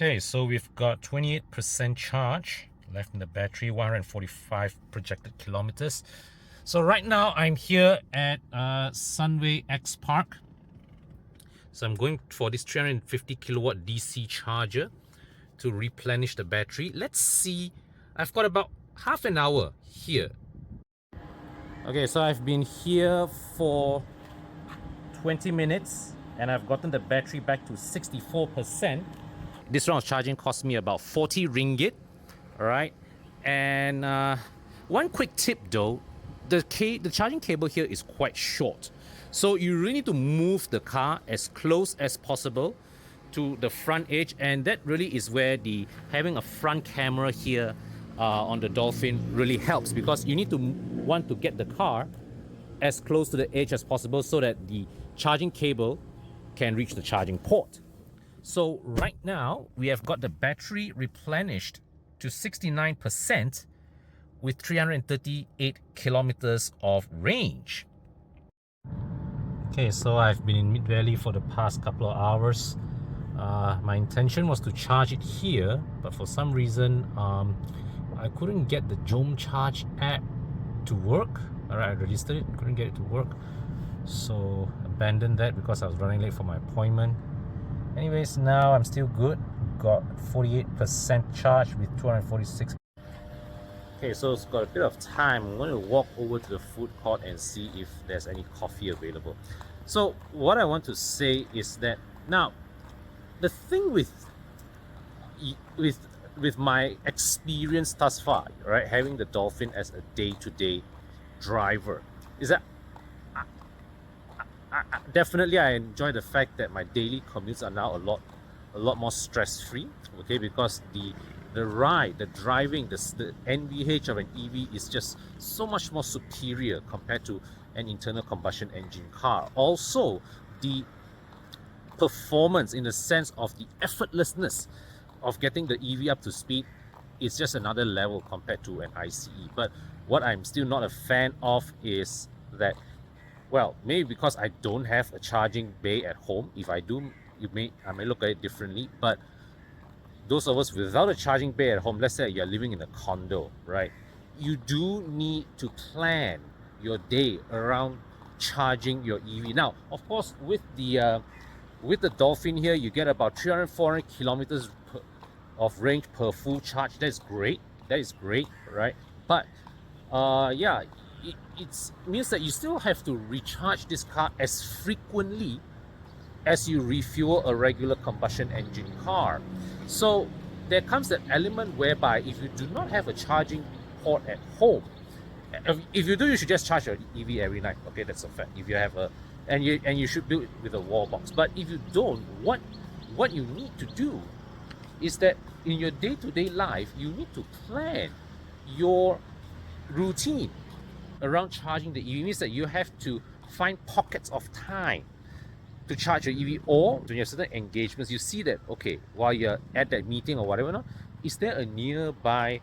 Okay, so we've got 28% charge left in the battery, 145 projected kilometers. So right now I'm here at Sunway X Park. So I'm going for this 350 kilowatt DC charger to replenish the battery. Let's see, I've got about half an hour here. Okay, so I've been here for 20 minutes and I've gotten the battery back to 64%. This round of charging cost me about 40 ringgit. All right, and one quick tip though, the charging cable here is quite short, so you really need to move the car as close as possible to the front edge, and that really is where having a front camera here on the Dolphin really helps, because you need to want to get the car as close to the edge as possible so that the charging cable can reach the charging port. So right now we have got the battery replenished to 69% with 338 kilometers of range. Okay, so I've been in Mid Valley for the past couple of hours. My intention was to charge it here, but for some reason I couldn't get the Jom Charge app to work. Alright, I registered it, couldn't get it to work, so abandoned that because I was running late for my appointment. Anyways, now I'm still good. Got 48% charge with 246. Okay, so it's got a bit of time. I'm going to walk over to the food court and see if there's any coffee available. So what I want to say is that now the thing with my experience thus far, right, having the Dolphin as a day-to-day driver, is that definitely I enjoy the fact that my daily commutes are now a lot more stress-free, okay, because the ride, the driving, the NVH of an EV is just so much more superior compared to an internal combustion engine car. Also, the performance in the sense of the effortlessness of getting the EV up to speed is just another level compared to an ICE. But what I'm still not a fan of is that, well, maybe because I don't have a charging bay at home. If I do, I may look at it differently. But those of us without a charging bay at home, let's say you're living in a condo, right? You do need to plan your day around charging your EV. Now, of course, with the Dolphin here, you get about 300-400 kilometers of range per full charge. That's great. That is great, right? But yeah, it means that you still have to recharge this car as frequently as you refuel a regular combustion engine car. So there comes that element whereby if you do not have a charging port at home, if you do, you should just charge your EV every night. Okay, that's a fact. If you have and you should do it with a wall box. But if you don't, what you need to do is that in your day-to-day life, you need to plan your routine around charging the EV. Means that you have to find pockets of time to charge your EV, or when you have certain engagements, you see that, okay, while you're at that meeting or whatever, not, is there a nearby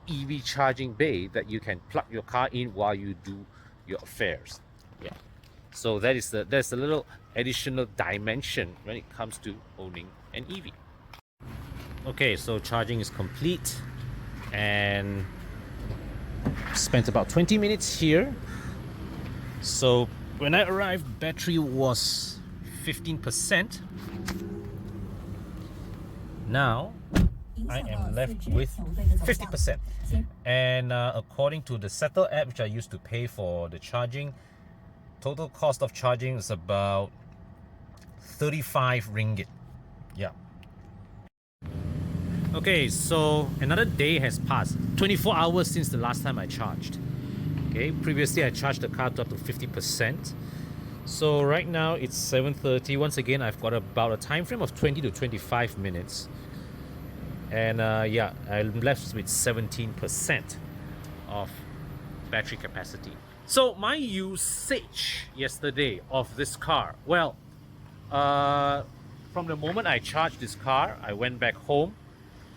EV charging bay that you can plug your car in while you do your affairs? Yeah. So that's a little additional dimension when it comes to owning an EV. Okay, so charging is complete and spent about 20 minutes here. So when I arrived, battery was 15%. Now I am left with 50%. And according to the Settle app, which I used to pay for the charging, total cost of charging is about 35 ringgit. Yeah. Okay, so another day has passed. 24 hours since the last time I charged. Okay, previously I charged the car to up to 50%. So right now it's 7:30. Once again, I've got about a time frame of 20 to 25 minutes. And yeah, I'm left with 17% of battery capacity. So my usage yesterday of this car, well, from the moment I charged this car, I went back home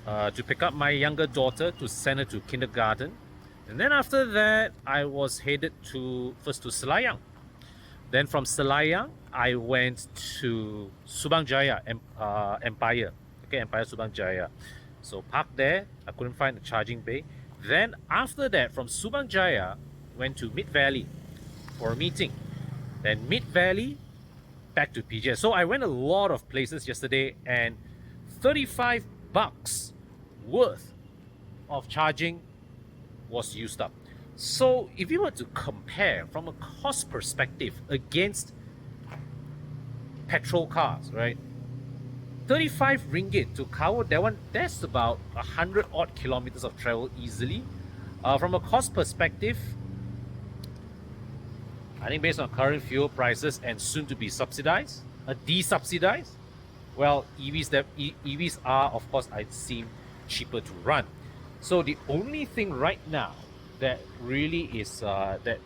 to pick up my younger daughter to send her to kindergarten. And then after that, I was headed first to Selayang. Then from Selayang, I went to Subang Jaya Empire. Market Empire Subang Jaya. So parked there, I couldn't find the charging bay. Then after that, from Subang Jaya, went to Mid Valley for a meeting. Then Mid Valley, back to PJ. So I went a lot of places yesterday, and 35 bucks worth of charging was used up. So if you were to compare from a cost perspective against petrol cars, right? 35 ringgit to cover that one, that's about 100 odd kilometers of travel easily. From a cost perspective, I think based on current fuel prices and soon to be subsidized, desubsidized, well, EVs are, of course, I seem cheaper to run. So the only thing right now that really is that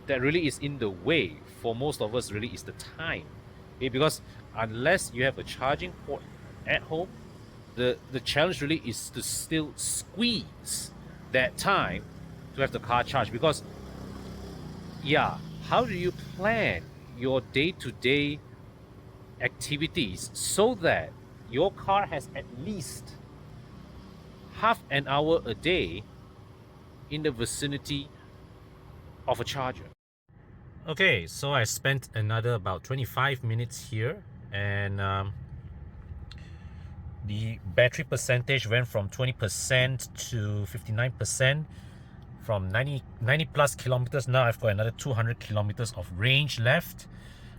really is in the way for most of us really is the time. Okay, because unless you have a charging port at home, the challenge really is to still squeeze that time to have the car charged. Because yeah, how do you plan your day-to-day activities so that your car has at least half an hour a day in the vicinity of a charger? Okay, so I spent another about 25 minutes here, and the battery percentage went from 20% to 59%. From 90 plus kilometers, now I've got another 200 kilometers of range left.